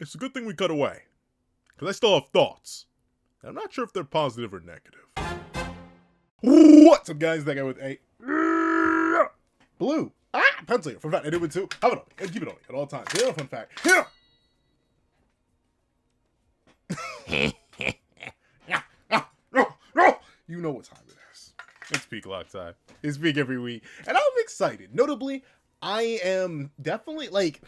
it's a good thing we cut away. Because I still have thoughts. I'm not sure if they're positive or negative. What's up, guys? That guy with a blue pencil here. Fun fact, I do it too. Have it on me and keep it on me at all times. Here's a fun fact. Here. You know what time it is. It's peak lock time. It's peak every week. And I'm excited. Notably, I am definitely, like,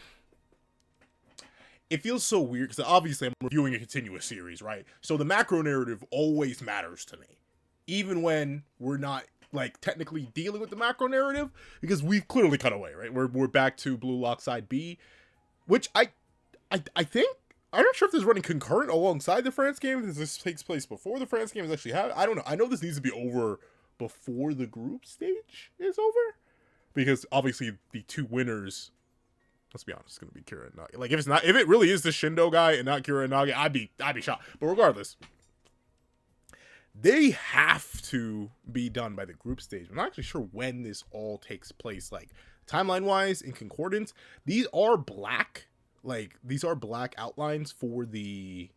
it feels so weird because obviously I'm reviewing a continuous series, right? So the macro narrative always matters to me. Even when we're not, like, technically dealing with the macro narrative, because we've clearly cut away, right? We're back to Blue Lock Side B, which I think, I'm not sure if this is running concurrent alongside the France game. If this takes place before the France game is actually happening. I don't know. I know this needs to be over before the group stage is over, because obviously the two winners, let's be honest, it's gonna be Kira and Nagi. Like, if it really is the Shindo guy and not Kira and Nagi, I'd be shocked. But regardless, they have to be done by the group stage. I'm not actually sure when this all takes place, like timeline wise in concordance. These are black outlines for the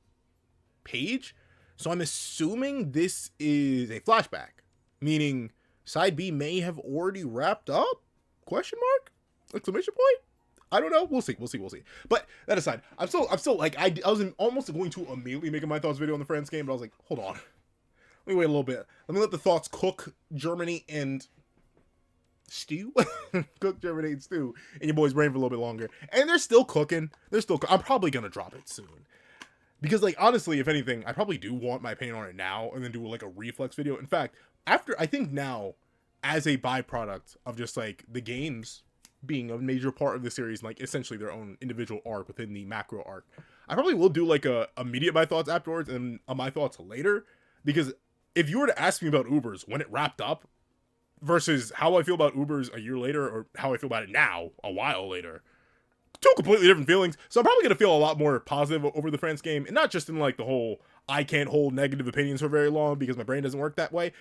page, so I'm assuming this is a flashback, meaning side B may have already wrapped up? Question mark? Exclamation point? I don't know. We'll see. But that aside, I'm still like, I was almost going to immediately make a my thoughts video on the France game, but I was like, hold on. Let me wait a little bit. Let me let the thoughts cook, germinate, and stew. Cook, germinate, and stew in your boy's brain for a little bit longer. And they're still cooking. I'm probably going to drop it soon. Because, like, honestly, if anything, I probably do want my opinion on it now and then do, like, a reflex video. In fact, I think now, as a byproduct of just, like, the games being a major part of the series, like, essentially their own individual arc within the macro arc, I probably will do, like, a immediate my thoughts afterwards and a my thoughts later. Because if you were to ask me about Ubers when it wrapped up versus how I feel about Ubers a year later or how I feel about it now, a while later, two completely different feelings. So I'm probably going to feel a lot more positive over the France game. And not just in, like, the whole I can't hold negative opinions for very long because my brain doesn't work that way.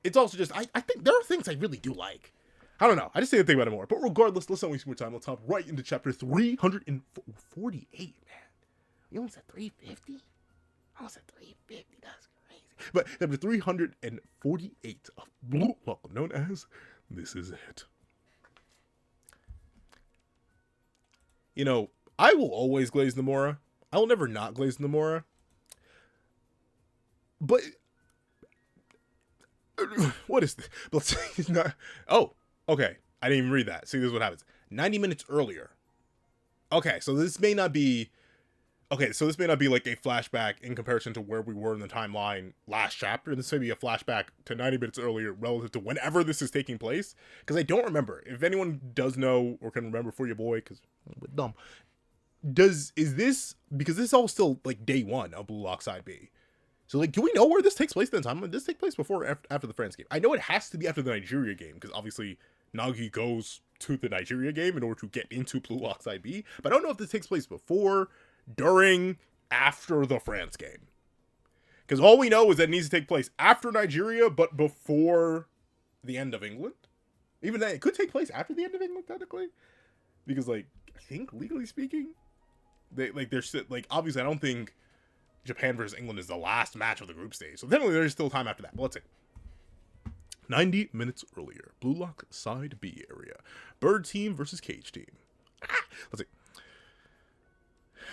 It's also just, I think there are things I really do like. I don't know. I just need to think about it more. But regardless, let's not waste more time. Let's hop right into chapter 348, man. We almost at 350? Almost at 350. That's crazy. But chapter 348 of Blue Lock, known as This Is It. You know, I will always glaze Nomura. I will never not glaze Nomura. But what is this? Let's say it's not. Oh, okay. I didn't even read that. See, this is what happens. 90 minutes earlier. Okay, so this may not be. Okay, so this may not be like a flashback in comparison to where we were in the timeline last chapter. This may be a flashback to 90 minutes earlier relative to whenever this is taking place. Because I don't remember. If anyone does know or can remember for your boy, because I'm a bit dumb. Because this is all still like day one of Blue Lock Side B. So, like, do we know where this takes place in the timeline? Does this take place before or after the France game? I know it has to be after the Nigeria game, because obviously Nagi goes to the Nigeria game in order to get into Blue Lock Side B. But I don't know if this takes place before, during, after the France game. Because all we know is that it needs to take place after Nigeria, but before the end of England. Even then, it could take place after the end of England, technically. Because, like, I think, legally speaking, there's, like, obviously, I don't think Japan versus England is the last match of the group stage. So technically there's still time after that. But let's see. 90 minutes earlier. Blue Lock Side B area. Bird team versus Cage team. Let's see.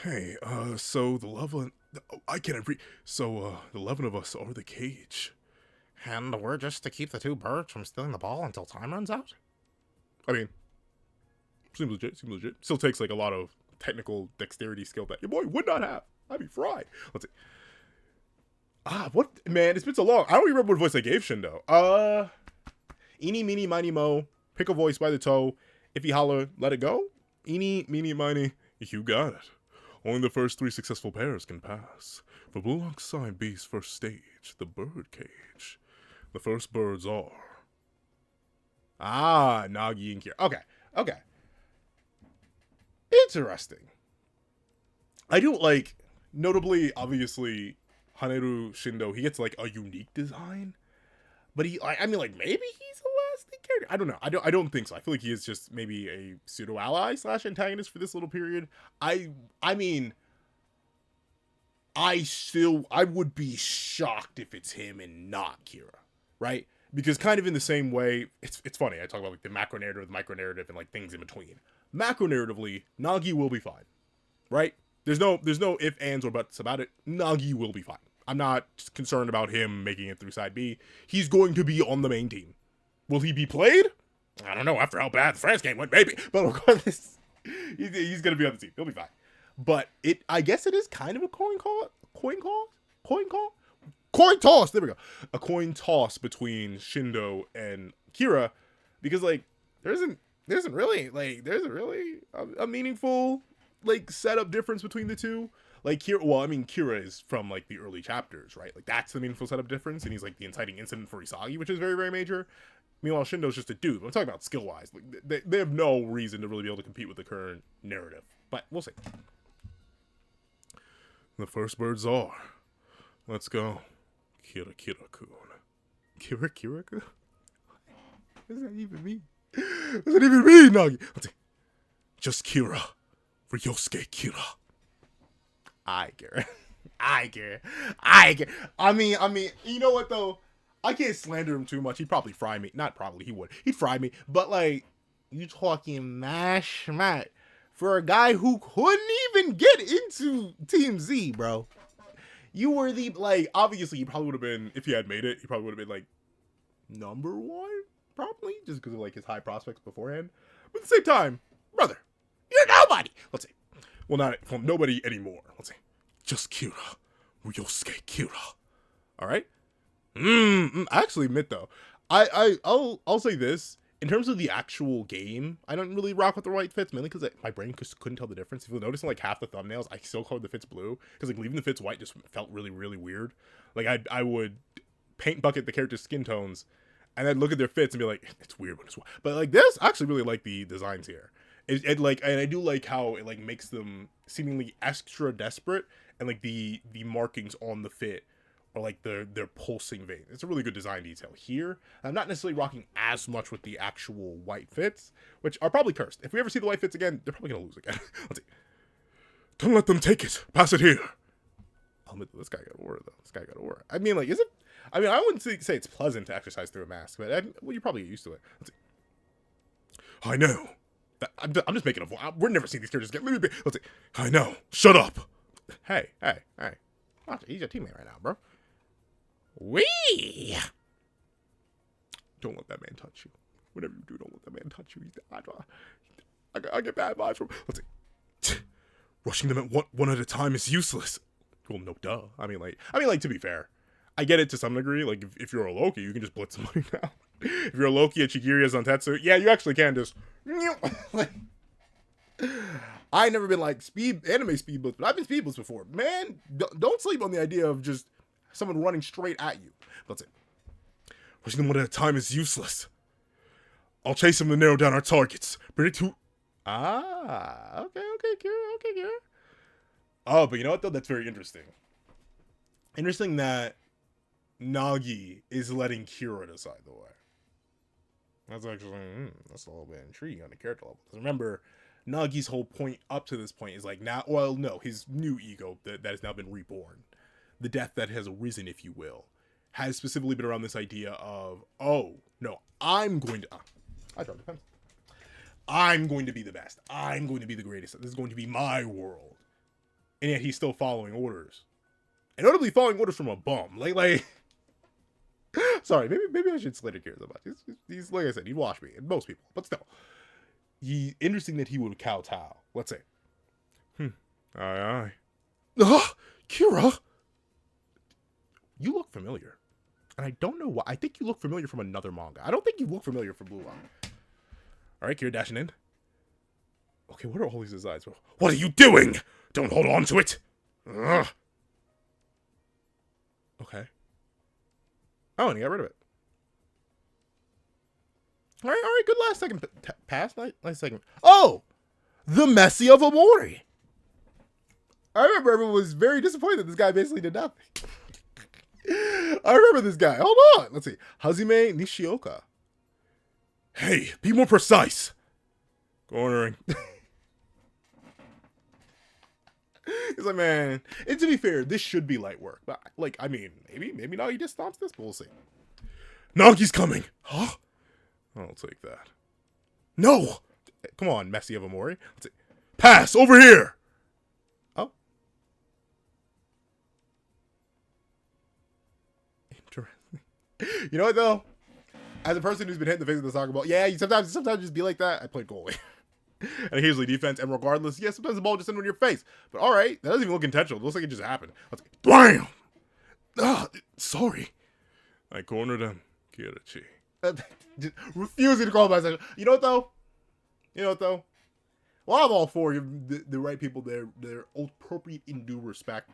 Hey, so the 11... I can't read. So, the 11 of us are the Cage. And we're just to keep the two birds from stealing the ball until time runs out? I mean, seems legit. Still takes, like, a lot of technical dexterity skill that your boy would not have. I'd be fried. Let's see. What? Man, it's been so long. I don't even remember what voice I gave Shindo. Eeny, meeny, miny, mo. Pick a voice by the toe. If you holler, let it go. Eeny, meeny, miny. You got it. Only the first 3 successful pairs can pass. For Blue Lock Side B's first stage, the bird cage. The first birds are... Nagi and Kira. Okay. Interesting. I do like... Notably, obviously, Haneru Shindo, he gets, like, a unique design. But I mean, like, maybe he's a lasting character. I don't know. I don't think so. I feel like he is just maybe a pseudo-ally / antagonist for this little period. I mean, I would be shocked if it's him and not Kira, right? Because kind of in the same way, it's funny. I talk about like the macro narrative, the micro narrative, and like things in between. Macro narratively, Nagi will be fine, right? There's no if, ands, or buts about it. Nagi will be fine. I'm not concerned about him making it through side B. He's going to be on the main team. Will he be played? I don't know. After how bad the France game went, maybe. But regardless, he's going to be on the team. He'll be fine. But I guess it is kind of a coin toss. There we go. A coin toss between Shindo and Kira, because like there isn't really a meaningful like setup difference between the two. Like Kira is from like the early chapters, right? Like that's the meaningful setup difference, and he's like the inciting incident for Isagi, which is very, very major. Meanwhile, Shindo's just a dude. I'm talking about skill wise. Like, they have no reason to really be able to compete with the current narrative, but we'll see. The first birds are. Let's go. Kira kun. Kira kun? What does that even mean? What does that even mean, Nagi? Let's see. Just Kira. For Yosuke Kira. I care. I mean, you know what though? I can't slander him too much. He'd probably fry me. Not probably, he would. He'd fry me. But like, you talking mash mat for a guy who couldn't even get into Team Z, bro. You were the, like, obviously he probably would have been, if he had made it, he probably would have been like number one, probably, just because of like his high prospects beforehand. But at the same time, brother, you're nobody. Let's see. Well, nobody anymore. Let's see. Just Kira. Ryosuke Kira. All right. I actually admit though, I'll say this. In terms of the actual game, I don't really rock with the white fits, mainly because my brain just couldn't tell the difference. If you'll notice in like half the thumbnails, I still colored the fits blue, because like leaving the fits white just felt really, really weird. Like I would paint bucket the character's skin tones, and I'd look at their fits and be like, it's weird when it's white. But like this, I actually really like the designs here. It like, and I do like how it like makes them seemingly extra desperate, and like the markings on the fit or like their pulsing vein. It's a really good design detail here. I'm not necessarily rocking as much with the actual white fits, which are probably cursed. If we ever see the white fits again, they're probably gonna lose again. Let's see. Don't let them take it. Pass it here. I'll admit, this guy got a word though. This guy got a word. I mean, like, is it? I mean, I wouldn't say it's pleasant to exercise through a mask, but well, you probably get used to it. Let's see. I know. I'm just making a. We're never seeing these characters get. Let's see. I know. Shut up. Hey. Watch it. He's your teammate right now, bro. Wee! Don't let that man touch you. Whatever you do, don't let that man touch you. I get bad vibes from. Let's see. Rushing them at one at a time is useless. Well, no, duh. I mean, like to be fair, I get it to some degree. Like, if you're a Loki, you can just blitz somebody now. If you're a Loki at Chigiria's on Tetsu, yeah, you actually can just. Like, I never been like anime speed blitzed, but I've been speed blitzed before. Man, don't sleep on the idea of just someone running straight at you. That's it. Rushing them one at a time is useless. I'll chase them to narrow down our targets. Bring it to. Okay, Kira. Oh, but you know what though? That's very interesting. Interesting that Nagi is letting Kira decide the way. That's actually that's a little bit intriguing on the character level. Because remember, Nagi's whole point up to this point is like now. Well, no, his new ego that has now been reborn. The death that has arisen, if you will, has specifically been around this idea of, oh, no, I'm going to... I dropped the pen. I'm going to be the best. I'm going to be the greatest. This is going to be my world. And yet he's still following orders. And notably following orders from a bum. Like... Sorry, maybe I should slay the gears about he's like I said, he'd wash me, and most people, but still. Interesting that he would kowtow. Let's say. Aye. Kira! You look familiar. And I don't know why. I think you look familiar from another manga. I don't think you look familiar from bluelock. Alright, Kira dashing in. Okay, what are all these designs? What are you doing? Don't hold on to it. Ugh. Okay. Oh, and he got rid of it. Alright, good last second pass. Nice second. Oh! The Messi of Amori. I remember everyone was very disappointed that this guy basically did nothing. I remember this guy. Hold on. Let's see. Hazime Nishioka. Hey, be more precise. Cornering. He's like, man, and to be fair, this should be light work. But, like, I mean, maybe Nagi just stomps this, but we'll see. Nagi's coming! Huh? I'll take that. No! Come on, Messi of Amori. Let's see. Pass! Over here! Oh. Interesting. You know what, though? As a person who's been hit in the face with the soccer ball, yeah, you sometimes just be like that. I played goalie. And occasionally defense, and regardless, yeah, sometimes the ball just ends in your face. But all right, that doesn't even look intentional. It looks like it just happened. Let's go. Bam! Ah, sorry. I cornered him. Kirichi. Refusing to call my section. You know what, though? Well, I'm all for the right people. They're appropriate in due respect.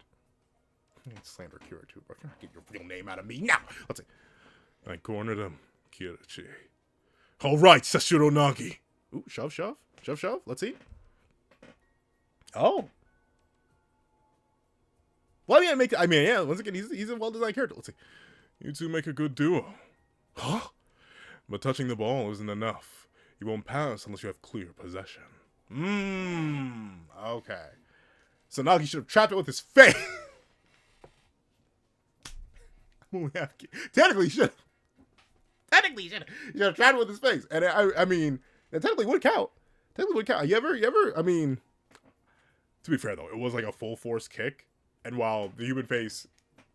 Slander Kira too, bro. Get your real name out of me now. Let's see. I cornered him. Kirichi. All right, Sashiro Nagi. Ooh, shove. Let's see. Oh. Well, yeah, once again, he's a well-designed character. Let's see. You two make a good duo. Huh? But touching the ball isn't enough. You won't pass unless you have clear possession. Okay. So Nagi should have trapped it with his face. Technically, he should have. He should have trapped it with his face. And I mean, that technically would count. You ever, I mean, to be fair though, it was like a full force kick. And while the human face,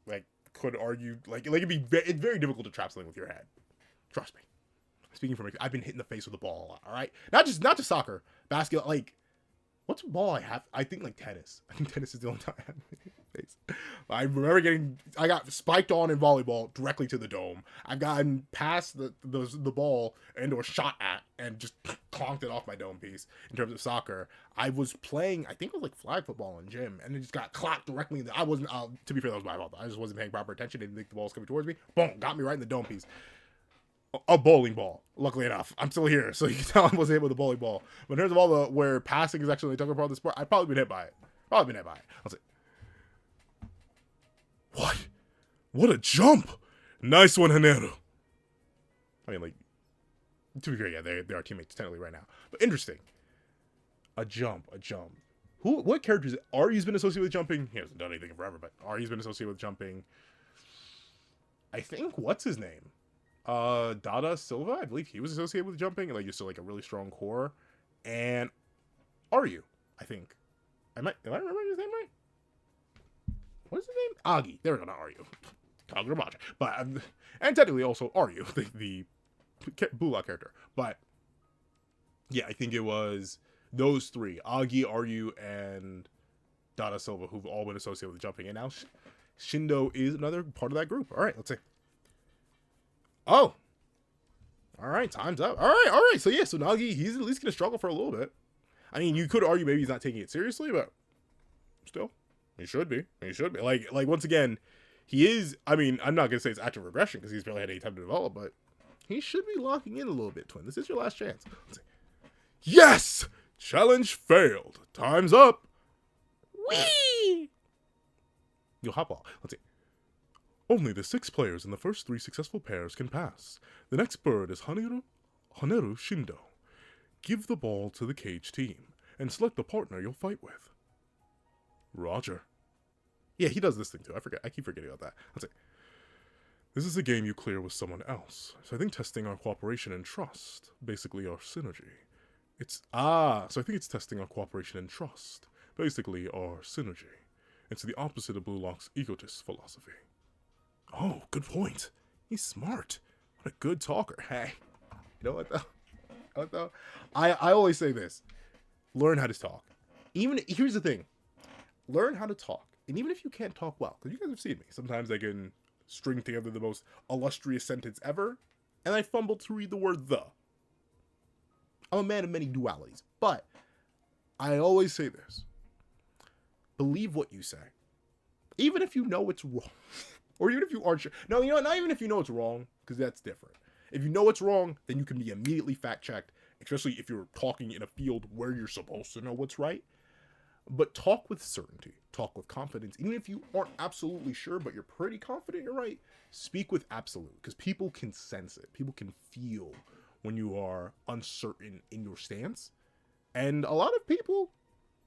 like, could argue, like it's very difficult to trap something with your head. Trust me. Speaking from, I've been hit in the face with a ball a lot, all right? Not just soccer, basketball, like, what's a ball I have? I think, like, tennis. I think tennis is the only time I have hit in the face. I remember I got spiked on in volleyball directly to the dome. I've gotten past the ball and or shot at and just conked it off my dome piece. In terms of soccer, I was playing, I think it was like flag football in gym, and it just got clapped directly in the, I wasn't, to be fair, that was my fault. I just wasn't paying proper attention. Didn't think the ball was coming towards me. Boom, got me right in the dome piece. A bowling ball, luckily enough. I'm still here, so you can tell I wasn't hit with a bowling ball. But in terms of all the where passing is actually a integral part of the sport, I've probably been hit by it. I'll say, what a jump! Nice one, Haneru. I mean, like, to be fair, yeah, they are teammates technically right now. But interesting. A jump. What characters? Aryu's been associated with jumping. He hasn't done anything in forever, but Aryu's been associated with jumping. I think, what's his name? Dada Silva, I believe he was associated with jumping, like just like a really strong core. And Aryu, I think. Am I remembering his name right? What is his name? Agi. There we go, not Aryu. Kagurabaja. But and technically also Aryu, the bluelock character. But yeah, I think it was those three, Agi, Aryu, and Dada Silva, who've all been associated with jumping. And now Shindo is another part of that group. All right, let's see. Oh. All right, time's up. All right. So yeah, so Nagi, he's at least going to struggle for a little bit. I mean, you could argue maybe he's not taking it seriously, but still, he should be. Like once again, he is, I mean, I'm not going to say it's active regression because he's barely had any time to develop, but he should be locking in a little bit, Twin. This is your last chance. Let's see. Yes! Challenge failed. Time's up. Whee! Yo, hop ball. Let's see. Only the 6 players in the first 3 successful pairs can pass. The next bird is Haneru Shindo. Give the ball to the cage team and select the partner you'll fight with. Roger. Yeah, he does this thing too. I keep forgetting about that. Let's see. This is a game you clear with someone else. So I think testing our cooperation and trust. Basically our synergy. So I think it's testing our cooperation and trust. Basically our synergy. It's the opposite of bluelock's egotist philosophy. Oh, good point. He's smart. What a good talker. Hey, you know what though? I always say this. Learn how to talk. Here's the thing. Learn how to talk. And even if you can't talk well, because you guys have seen me, sometimes I can string together the most illustrious sentence ever, and I fumble to read the word the. I'm a man of many dualities, but I always say this. Believe what you say. Even if you know it's wrong. Or even if you aren't sure. No, you know what? Not even if you know it's wrong, because that's different. If you know it's wrong, then you can be immediately fact-checked, especially if you're talking in a field where you're supposed to know what's right. But talk with certainty. Talk with confidence. Even if you aren't absolutely sure, but you're pretty confident you're right, speak with absolute, because people can sense it. People can feel when you are uncertain in your stance. And a lot of people,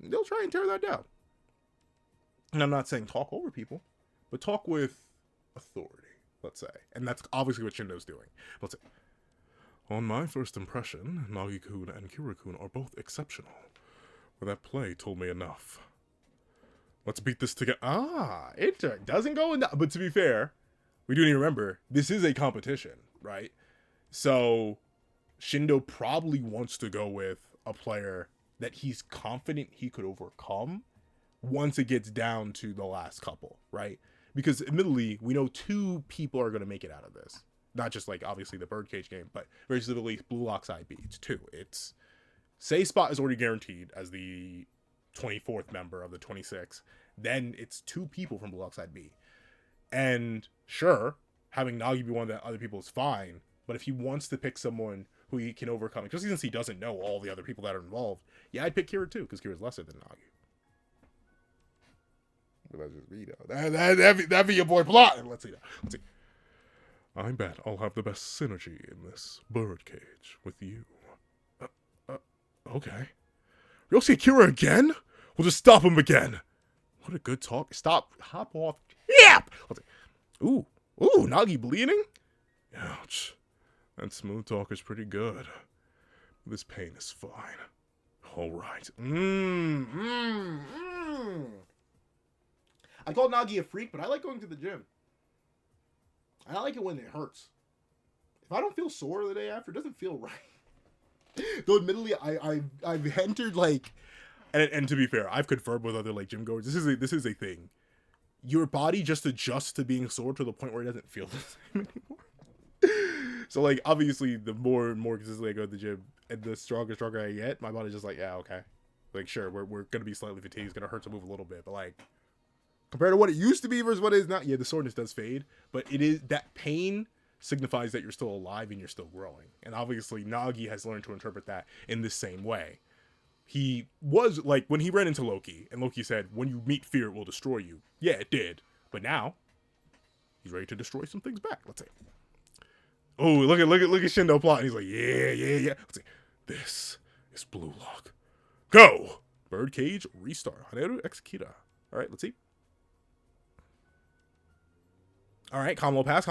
they'll try and tear that down. And I'm not saying talk over people, but talk with authority, let's say. And that's obviously what Shindo's doing. Let's say, on my first impression, Nagi-kun and Kira-kun are both exceptional. But that play told me enough. Let's beat this together. Ah, it doesn't go in that. But to be fair, we do need to remember, this is a competition, right? So Shindo probably wants to go with a player that he's confident he could overcome once it gets down to the last couple, right? Because admittedly, we know 2 people are going to make it out of this. Not just like obviously the birdcage game, but very specifically Blue Lock side B. It's 2. It's say spot is already guaranteed as the 24th member of the 26. Then it's 2 people from Blue Lock side B. And sure, having Nagi be one of the other people is fine, but if he wants to pick someone who he can overcome, especially since he doesn't know all the other people that are involved, yeah, I'd pick Kira too, because Kira's lesser than Nagi. But that's just me, though. That'd be your boy plot. Let's see. I bet I'll have the best synergy in this birdcage with you. Okay. You'll see Kira again? We'll just stop him again. What a good talk. Stop. Hop off. Yep! Ooh, Nagi bleeding? Ouch. That smooth talk is pretty good. This pain is fine. Alright. I call Nagi a freak, but I like going to the gym. I like it when it hurts. If I don't feel sore the day after, it doesn't feel right. Though admittedly, I've entered like, and to be fair, I've confirmed with other like gym goers, this is a thing. Your body just adjusts to being sore to the point where it doesn't feel the same anymore. So like obviously, the more and more consistently I go to the gym, and the stronger I get, my body's just like, yeah, okay. Like sure, we're gonna be slightly fatigued, it's gonna hurt to move a little bit, but like compared to what it used to be versus what it is now, yeah, the soreness does fade, but it is that pain signifies that you're still alive and you're still growing. And obviously Nagi has learned to interpret that in the same way. He was like, when he ran into Loki and Loki said, when you meet fear, it will destroy you. Yeah, it did. But now he's ready to destroy some things back. Let's see. Oh, look at Shindo plot. And he's like, yeah. Let's see. This is Blue Lock. Go! Birdcage restart. Haneru Exekita. All right, let's see. All right, combo pass.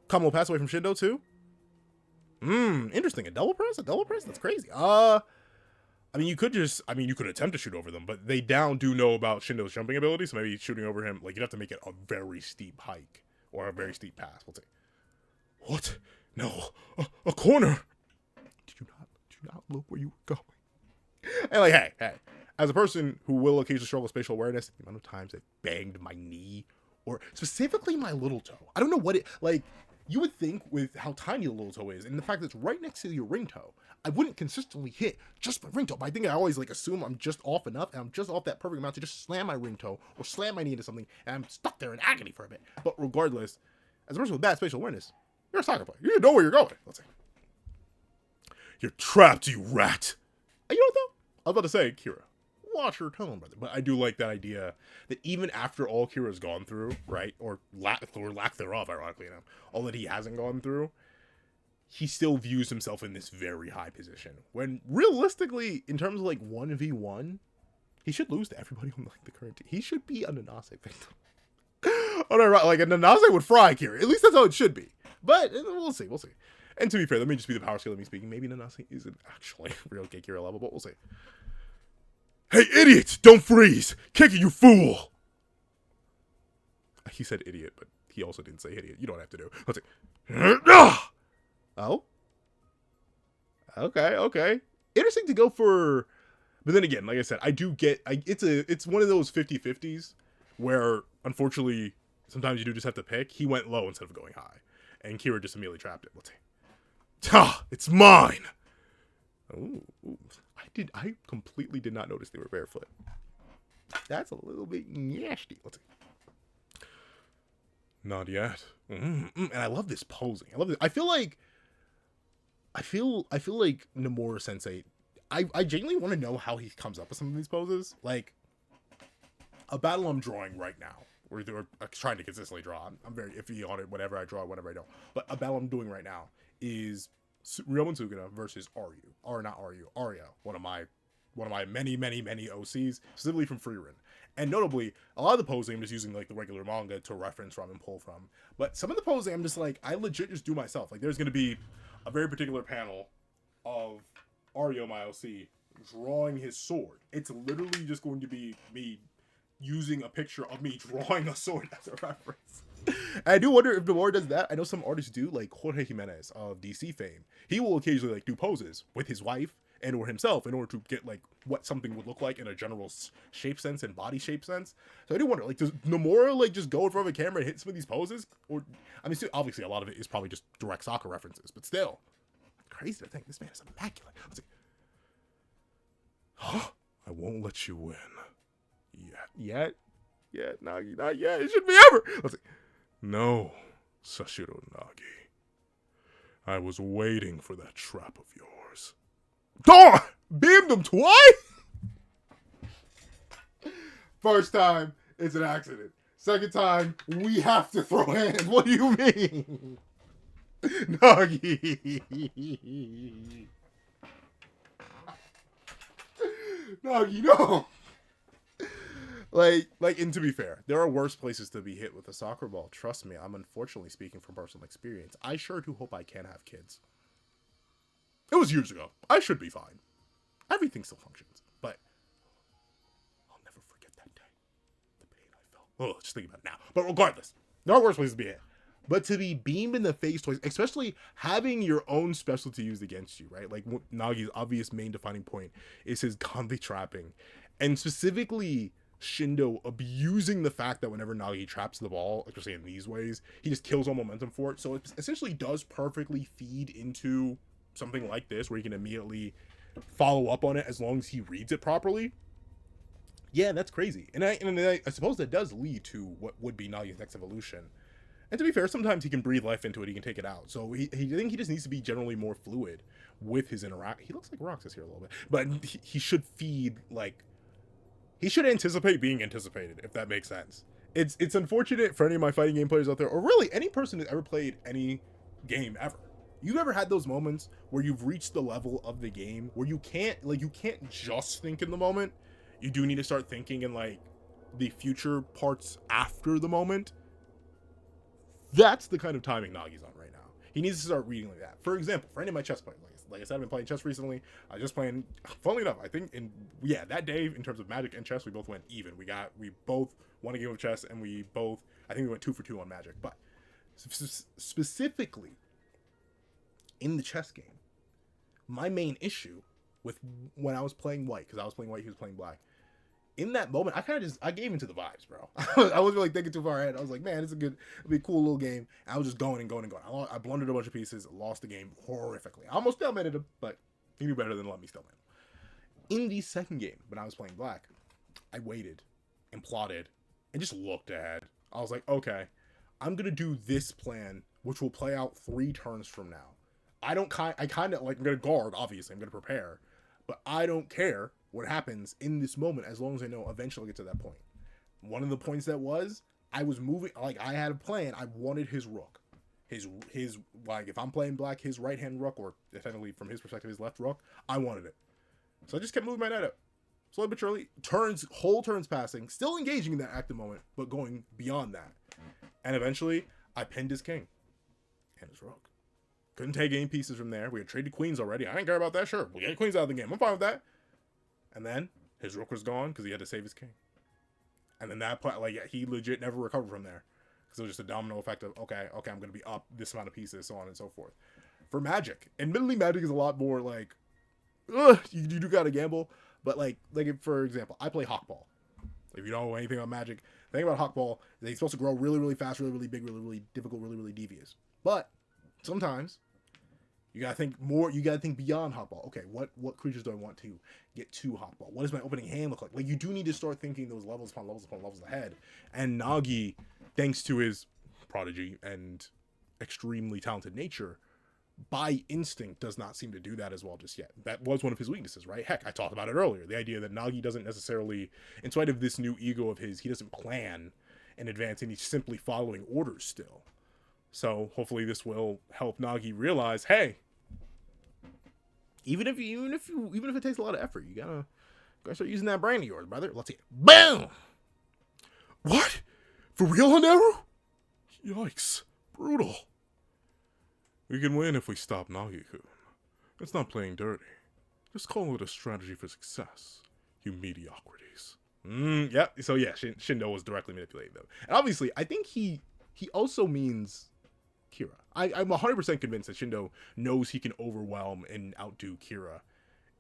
Combo pass away from Shindo too. Interesting. A double press? That's crazy. I mean, you could attempt to shoot over them, but they do know about Shindo's jumping ability, so maybe shooting over him, like, you'd have to make it a very steep hike or a very steep pass. We'll see. What? No, a corner. Did you not look where you were going? And like, hey, as a person who will occasionally struggle with spatial awareness, the amount of times I banged my knee or specifically my little toe. I don't know what it, like, you would think with how tiny the little toe is and the fact that it's right next to your ring toe, I wouldn't consistently hit just my ring toe. But I think I always like assume I'm just off enough and I'm just off that perfect amount to just slam my ring toe or slam my knee into something and I'm stuck there in agony for a bit. But regardless, as a person with bad spatial awareness, you're a soccer player. You know where you're going. Let's see. You're trapped, you rat. You know what though? I was about to say, Kira, watch your tone, brother. But I do like that idea that even after all Kira's gone through, right, or lack thereof, ironically enough, all that he hasn't gone through, he still views himself in this very high position. When realistically, in terms of like 1v1, he should lose to everybody on like the current team. He should be a Nanase victim. Oh, no, right, like a Nanase would fry Kira. At least that's how it should be. But we'll see. And to be fair, that may just be the power scale of me speaking. Maybe Nanase isn't actually real Kira level, but we'll see. Hey, idiots! Don't freeze! Kick it, you fool! He said idiot, but he also didn't say idiot. You don't have to do. Let's see. Oh? Okay. Interesting to go for... But then again, like I said, I do get... It's one of those 50-50s where, unfortunately, sometimes you do just have to pick. He went low instead of going high. And Kira just immediately trapped it. Let's see. It's mine! Ooh. I completely did not notice they were barefoot. That's a little bit nasty. Let's see. Not yet. And I love this posing. I love this. I feel like Nomura Sensei. I genuinely want to know how he comes up with some of these poses. Like a battle I'm drawing right now, or trying to consistently draw. I'm very iffy on it. Whenever I draw, whenever I don't. But a battle I'm doing right now is Ryomon Suguna versus Arya, one of my many OCs, specifically from Free Run. And notably, a lot of the posing I'm just using like the regular manga to reference from and pull from. But some of the posing I'm just like, I legit just do myself. Like there's gonna be a very particular panel of Ario, my OC, drawing his sword. It's literally just going to be me using a picture of me drawing a sword as a reference. I do wonder if Demore does that. I know some artists do, like Jorge Jimenez of DC fame. He will occasionally like do poses with his wife and or himself in order to get like what something would look like in a general shape sense and body shape sense. So I do wonder, like, does Nomura like just go in front of a camera and hit some of these poses? Or I mean, obviously a lot of it is probably just direct soccer references, but still, crazy to think this man is immaculate. Let's see. I won't let you win. Yet, Nagi, not yet. It shouldn't be ever. Let's see. No, Sashiro Nagi. I was waiting for that trap of yours. Darn! Beamed him twice? First time, it's an accident. Second time, we have to throw hands. What do you mean? Nagi. Nagi, no. Like, and to be fair, there are worse places to be hit with a soccer ball. Trust me, I'm unfortunately speaking from personal experience. I sure do hope I can have kids. It was years ago. I should be fine. Everything still functions, but I'll never forget that day. The pain I felt. Oh, just think about it now. But regardless, there are worse places to be hit. But to be beamed in the face twice, especially having your own specialty used against you, right? Like Nagi's obvious main defining point is his Gandhi trapping. And specifically Shindo abusing the fact that whenever Nagi traps the ball, especially in these ways, he just kills all momentum for it. So it essentially does perfectly feed into something like this where he can immediately follow up on it as long as he reads it properly. Yeah, that's crazy. And I suppose that does lead to what would be Nagi's next evolution. And to be fair, sometimes he can breathe life into it, he can take it out. So I think he just needs to be generally more fluid with his interact. He looks like Roxas here a little bit. But he should feed, like, he should anticipate being anticipated, if that makes sense. It's unfortunate for any of my fighting game players out there, or really any person who's ever played any game ever. You've ever had those moments where you've reached the level of the game where you can't just think in the moment. You do need to start thinking in, like, the future parts after the moment. That's the kind of timing Nagi's on right now. He needs to start reading like that. For example, for any of my chess players, like I said, I've been playing chess recently. I was just playing, funnily enough, I think that day in terms of Magic and chess, we both went even. We both won a game of chess, and I think we went 2 for 2 on Magic. But specifically in the chess game, my main issue with when I was playing white, because I was playing white, he was playing black. In that moment, I gave into the vibes, bro. I wasn't really thinking too far ahead. I was like, man, it'll be a cool little game. And I was just going and going and going. I blundered a bunch of pieces, lost the game horrifically. I almost stalemated him, but he knew better than to let me stalemate him. In the second game, when I was playing black, I waited and plotted and just looked ahead. I was like, okay, I'm going to do this plan, which will play out 3 turns from now. I'm going to guard, obviously. I'm going to prepare. But I don't care what happens in this moment as long as I know eventually I'll get to that point. One of the points that was, I was moving, like, I had a plan. I wanted his rook. His like, if I'm playing black, his right-hand rook, or technically from his perspective, his left rook, I wanted it. So I just kept moving my knight up. Slowly but surely, whole turns passing, still engaging in that active moment, but going beyond that. And eventually, I pinned his king and his rook. Couldn't take any pieces from there. We had traded queens already. I didn't care about that. Sure, we'll get queens out of the game. I'm fine with that. And then his rook was gone because he had to save his king. And then he legit never recovered from there because it was just a domino effect of okay, I'm gonna be up this amount of pieces, so on and so forth. For Magic, admittedly, Magic is a lot more like, you do gotta gamble. But like for example, I play Hawkball. If you don't know anything about Magic, the thing about Hawkball is he's supposed to grow really, really fast, really, really big, really, really difficult, really, really devious. But sometimes you gotta think more. You gotta think beyond Hawkball. Okay, what creatures do I want to get to Hawkball? What does my opening hand look like? Like, you do need to start thinking those levels upon levels upon levels ahead. And Nagi, thanks to his prodigy and extremely talented nature, by instinct does not seem to do that as well just yet. That was one of his weaknesses, right? Heck, I talked about it earlier. The idea that Nagi doesn't necessarily, in spite of this new ego of his, he doesn't plan in advance, and he's simply following orders still. So hopefully this will help Nagi realize, hey, even if it takes a lot of effort, you gotta start using that brain of yours, brother. Let's see. Boom! What? For real, Haneru? Yikes. Brutal. We can win if we stop Nagi-kun. It's not playing dirty. Just call it a strategy for success, you mediocrities. Yeah. So yeah, Shindo was directly manipulating them. And obviously, I think he also means Kira. I'm 100% convinced that Shindo knows he can overwhelm and outdo Kira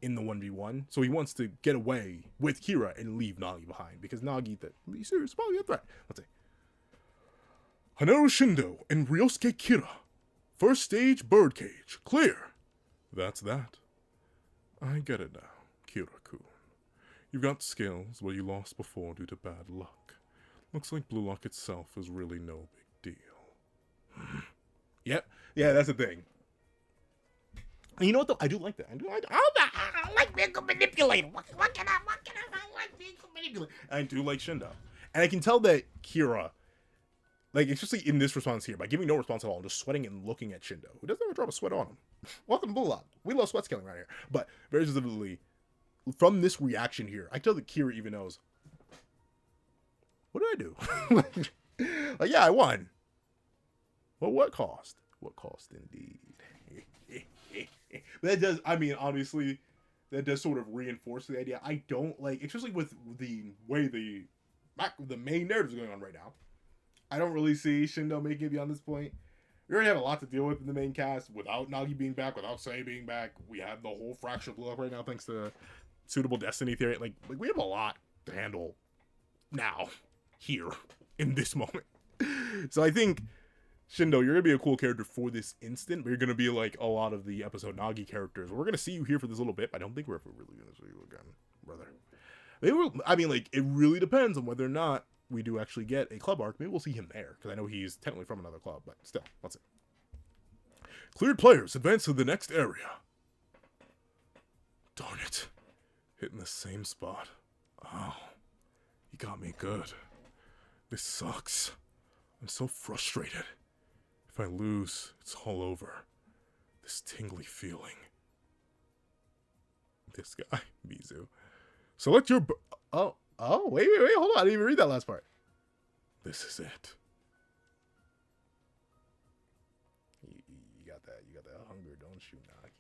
in the 1v1. So he wants to get away with Kira and leave Nagi behind. Because Nagi, be serious, probably a threat. Let's see. Haneru Shindo and Ryosuke Kira. First stage, birdcage. Clear. That's that. I get it now, Kira-kun. You've got skills where you lost before due to bad luck. Looks like Blue Lock itself is really no big deal. Yep. Yeah, that's the thing. And you know what though? I do like that. I like being a manipulator. What can I like being a manipulator. I do like Shindo. And I can tell that Kira, like, especially in this response here, by giving no response at all, and just sweating and looking at Shindo, who doesn't ever drop a sweat on him. Welcome to Blue Lock. We love sweat scaling around here. But very specifically, from this reaction here, I can tell that Kira even knows, what did I do? Like, yeah, I won. Well, what cost? What cost indeed? But that does, I mean, honestly, that does sort of reinforce the idea. I don't like, especially with the way the main narrative is going on right now. I don't really see Shindo making it beyond this point. We already have a lot to deal with in the main cast without Nagi being back, without Sei being back. We have the whole fracture Blue Lock right now thanks to suitable destiny theory. Like we have a lot to handle now, here, in this moment. So I think, Shindo, you're going to be a cool character for this instant, but you're going to be like a lot of the episode Nagi characters. We're going to see you here for this little bit, but I don't think we're ever really going to see you again, brother. It really depends on whether or not we do actually get a club arc. Maybe we'll see him there, because I know he's technically from another club, but still, let's see. Cleared players, advance to the next area. Darn it. Hitting the same spot. Oh, you got me good. This sucks. I'm so frustrated. If I lose, it's all over. This tingly feeling. This guy, Mizu. Select your... Oh, wait, hold on. I didn't even read that last part. This is it. You got that hunger, don't you, Nagi?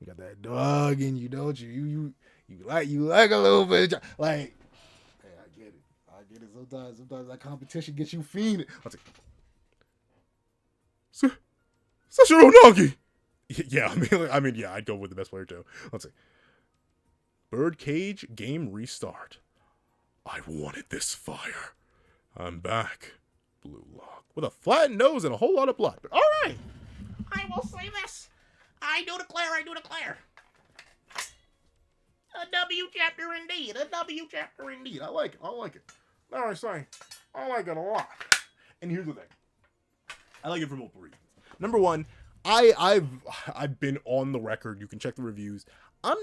You got that dog in you, don't you? You like a little bit. Like, hey, I get it. Sometimes that competition gets you fiending. Let's see. Sashiro Nagi! Yeah, yeah, I'd go with the best player too. Let's see. Birdcage game restart. I wanted this fire. I'm back. Blue Lock. With a flattened nose and a whole lot of blood. But alright! I will say this. I do declare. A W chapter indeed. I like it. Now I say, I like it a lot. And here's the thing. I like it for multiple reasons. Number one, I've been on the record. You can check the reviews. I'm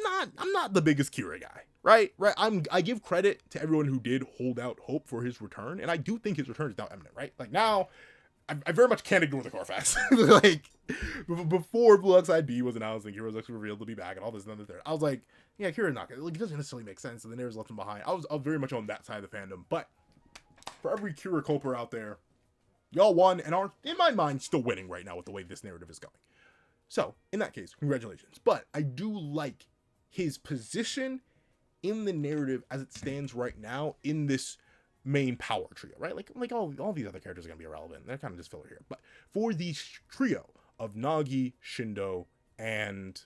not the biggest Kira guy, right? I give credit to everyone who did hold out hope for his return, and I do think his return is now imminent, right? Like now, I very much can't ignore the Carfax. Like before Blue Lock Side B was announced and Kira was actually revealed to be back and all this and the third, I was like, yeah, Kira's not gonna, like, it doesn't necessarily make sense. And the narrative's left him behind. I was very much on that side of the fandom, but for every Kira culprit out there, y'all won and are, in my mind, still winning right now with the way this narrative is going. So, in that case, congratulations. But I do like his position in the narrative as it stands right now in this main power trio, right? Like all these other characters are going to be irrelevant. They're kind of just filler here. But for the trio of Nagi, Shindo, and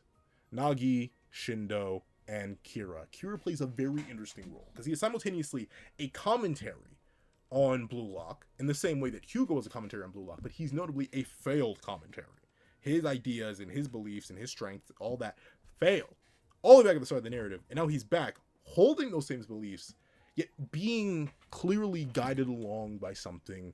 Kira, Kira plays a very interesting role because he is simultaneously a commentary on Blue Lock in the same way that Hugo was a commentary on Blue Lock, but he's notably a failed commentary. His ideas and his beliefs and his strengths, all that failed all the way back at the start of the narrative, and now he's back holding those same beliefs, yet being clearly guided along by something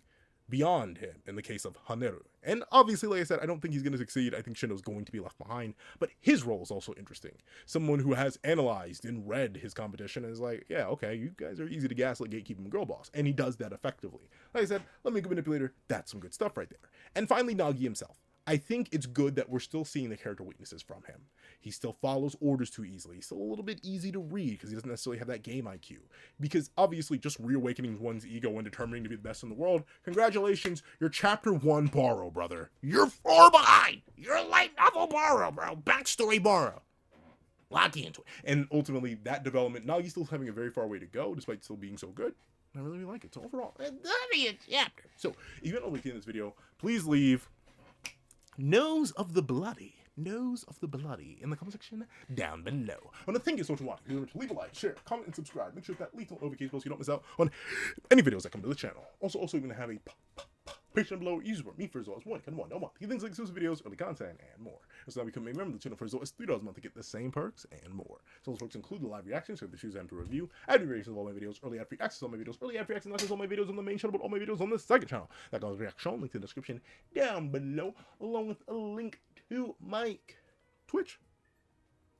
beyond him in the case of Haneru. And obviously, like I said, I don't think he's going to succeed. I think Shindo's going to be left behind, but his role is also interesting. Someone who has analyzed and read his competition and is like, yeah, okay, you guys are easy to gaslight, gatekeep, and girl boss. And he does that effectively. Like I said, let me go manipulator. That's some good stuff right there. And finally, Nagi himself. I think it's good that we're still seeing the character weaknesses from him. He still follows orders too easily. He's still a little bit easy to read because he doesn't necessarily have that game IQ. Because obviously, just reawakening one's ego and determining to be the best in the world, congratulations, you're chapter 1 borrow, brother. You're 4 behind. You're light novel borrow, bro. Backstory borrow. Lock into it. And ultimately, that development, now he's still having a very far way to go, despite still being so good. I really like it. So overall, I love it chapter. So if you haven't already seen this video, please leave nose of the bloody in the comment section down below. I want to thank you so much for watching. Remember to leave a like, share, comment, and subscribe. Make sure that little notification bell so you don't miss out on any videos that come to the channel. Also, you're going to have a Patreon below. You support me for as low as $1 a month. He things like exclusive videos, early content, and more. So now become a member of the channel for as low as $3 a month to get the same perks and more. So those perks include the live reactions, so the shoes I'm to review, ad reactions of all my videos, early ad free access to all my videos, early ad free access to all my videos on the main channel, but all my videos on the second channel. That goes reaction, link in the description down below, along with a link to my Twitch.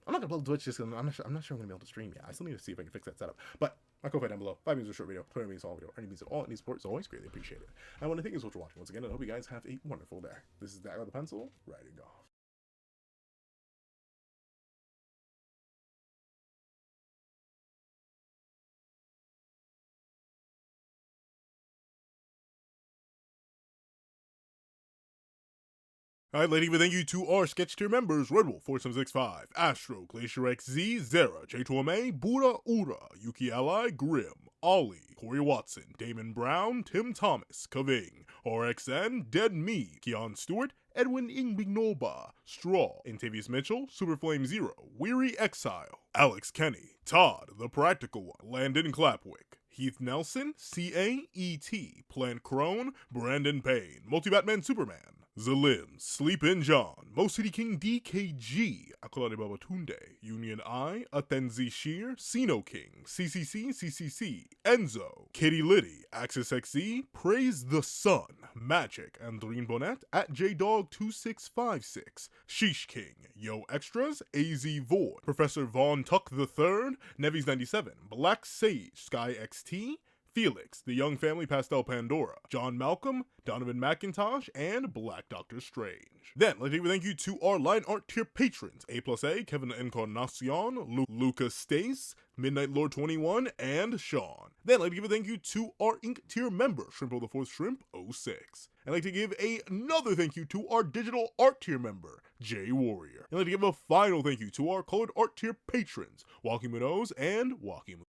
I'm not gonna build Twitch just because I'm not sure I'm gonna be able to stream yet. I still need to see if I can fix that setup. But my Ko-Fi down below. 5 minutes or short video, 20 minutes all video, any means at all, any support is always greatly appreciated. I want to thank you so much for watching once again, and I hope you guys have a wonderful day. This is Dagger the Pencil, writing off. Alright, lady, but thank you to our sketch tier members: Redwolf 4765, Astro, Glacier XZ, Zera, J2MA, Buddha Ura, Yuki Ally, Grim, Ollie, Corey Watson, Damon Brown, Tim Thomas, Kaving, RXN, Dead Me, Keon Stewart, Edwin Ingbignoba, Straw, Intavius Mitchell, Superflame Zero, Weary Exile, Alex Kenny, Todd, The Practical One, Landon Clapwick, Heath Nelson, CAET, Plant Crone, Brandon Payne, Multi-Batman Superman, Zalim, Sleep In John, Mo City King DKG, Akolade Babatunde, Union I, Atenzi Shear, Sino King, CCC, Enzo, Kitty Liddy, Axis XE, Praise the Sun, Magic, Andrine Bonnet, at JDog2656, Sheesh King, Yo Extras, AZ Void, Professor Von Tuck III, Nevies97, Black Sage, Sky XT, Felix, The Young Family Pastel Pandora, John Malcolm, Donovan McIntosh, and Black Doctor Strange. Then, let's give a thank you to our line art tier patrons: A+A, Kevin Encarnacion, Lucas Stace, Midnight Lord 21, and Sean. Then, I'd like to give a thank you to our Ink tier member, Shrimpo the Fourth Shrimp 06. I'd like to give another thank you to our digital art tier member, Jay Warrior. I'd like to give a final thank you to our colored art tier patrons, Walking Minnows and Walking